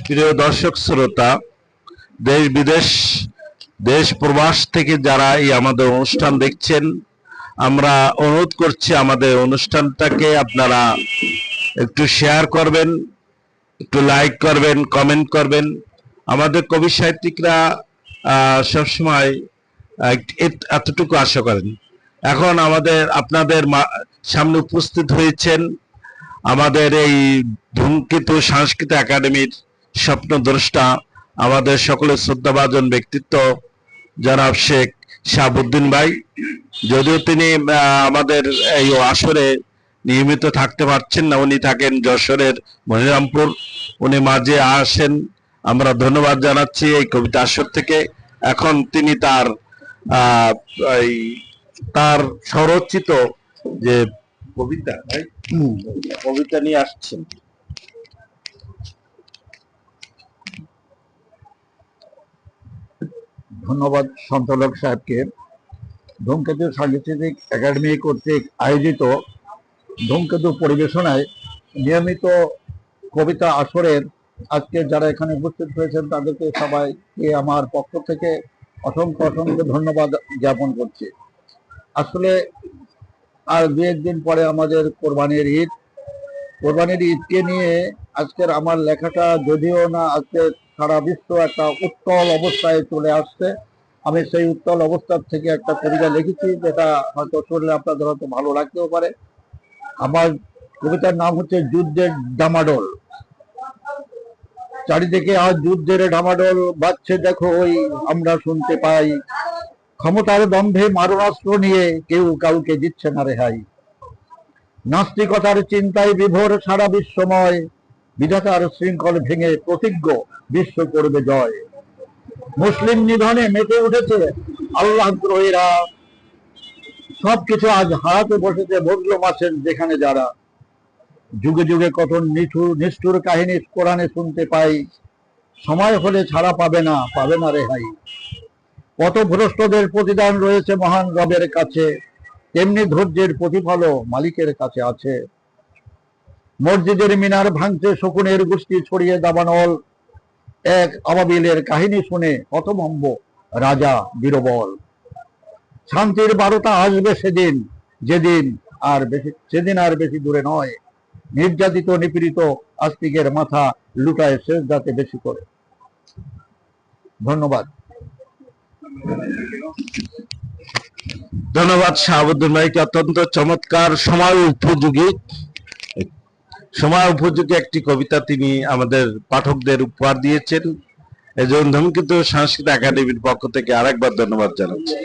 প্রিয় দর্শক শ্রোতা, দেশ বিদেশ, দেশ প্রবাস থেকে যারা এই আমাদের অনুষ্ঠান দেখছেন, আমরা অনুরোধ করছি আমাদের অনুষ্ঠানটাকে আপনারা একটু শেয়ার করবেন, একটু লাইক করবেন, কমেন্ট করবেন। আমাদের কবি সাহিত্যিকরা সবসময় এতটুকু আশা করেন। এখন আপনাদের সামনে উপস্থিত হয়েছেন আমাদের এই ধূমকেতু সাংস্কৃতিক একাডেমির স্বপ্নদ্রষ্টা, আমাদের সকলের শ্রদ্ধাভাজন ব্যক্তিত্ব জনাব শেখ শাহাবুদ্দিন ভাই। যদিও তিনি আমাদের এই আসরে নিয়মিত থাকতে পারছেন না, উনি থাকেন যশোরের মনিরামপুর। উনি মাঝে আসেন, আমরা ধন্যবাদ জানাচ্ছি এই কবিতা আসর থেকে। এখন তিনি তার স্বরচিত যে কবিতা নিয়ে আসছেন। ধন্যবাদ সঞ্চালক সাহেবকে। ধূমকেতু সাংস্কৃতিক একাডেমি কর্তৃক আয়োজিত ধূমকেতু পরিবেশনায় নিয়মিত কবিতা আসরের আজকে যারা এখানে উপস্থিত হয়েছেন তাদেরকে সবাইকে আমার পক্ষ থেকে অসংখ্য অসংখ্য ধন্যবাদ জ্ঞাপন করছি। আসলে আর দু একদিন পরে আমাদের কোরবানির ঈদকে নিয়ে আজকের আমার লেখাটা যদিও না আজকে সারা বিশ্ব একটা উত্তল অবস্থায় চলে আসছে, আমি সেই উত্তল অবস্থার থেকে একটা কবিতা লিখেছি, যেটা হয়তো শুনলে আপনাদের হয়তো ভালো লাগতেও পারে। আমার কবিতার নাম হচ্ছে যুদ্ধের ডামাডোল। চারিদিকে আজ যুদ্ধের ডামাডোল বাজছে, দেখো ওই আমরা শুনতে পাই, ক্ষমতার দম্ভে মারণাস্ত্র নিয়ে কেউ কাউকে দিচ্ছে না রেহাই। নাস্তিকতার চিন্তায় বিভোর সারা বিশ্বময়, বিধাতার শৃঙ্খল ভেঙে প্রতিজ্ঞ বিশ্ব করবে জয়। মুসলিম নিধনে মেতে উঠেছে আল্লাহ দ্রোহীরা, সবকিছু আজ হারাতে বসেছে ভদ্র মাসের যেখানে যারা। যুগে যুগে কত নিষ্ঠুর কাহিনী কোরআনে শুনতে পাই, সময় হলে ছাড়া পাবে না রেহাই। কত ভ্রষ্টদের প্রতিদান রয়েছে মহান রবের কাছে, তেমনি ধৈর্যের প্রতিফলও মালিকের কাছে আছে। মসজিদের মিনার ভাঙছে শকুনের গোষ্ঠী ছড়িয়ে দাবানল, এক আবাবিলের কাহিনী শুনে হতভম্ব রাজা বীরবল। শান্তির বারতা আসবে যেদিন আর বেশি দূরে নয়, নির্যাতিত নিপীড়িত আস্তিকের মাথা লুটায় সেজদাতে বেশি করে। ধন্যবাদ। ধন্যবাদ শাহাবুদ্দিন ভাইকে। অত্যন্ত চমৎকার সময় উপযোগী একটি কবিতা তিনি আমাদের পাঠকদের উপহার দিয়েছেন। এই জন্য ধূমকেতু সাংস্কৃতিক একাডেমির পক্ষ থেকে আরেকবার ধন্যবাদ জানাচ্ছি।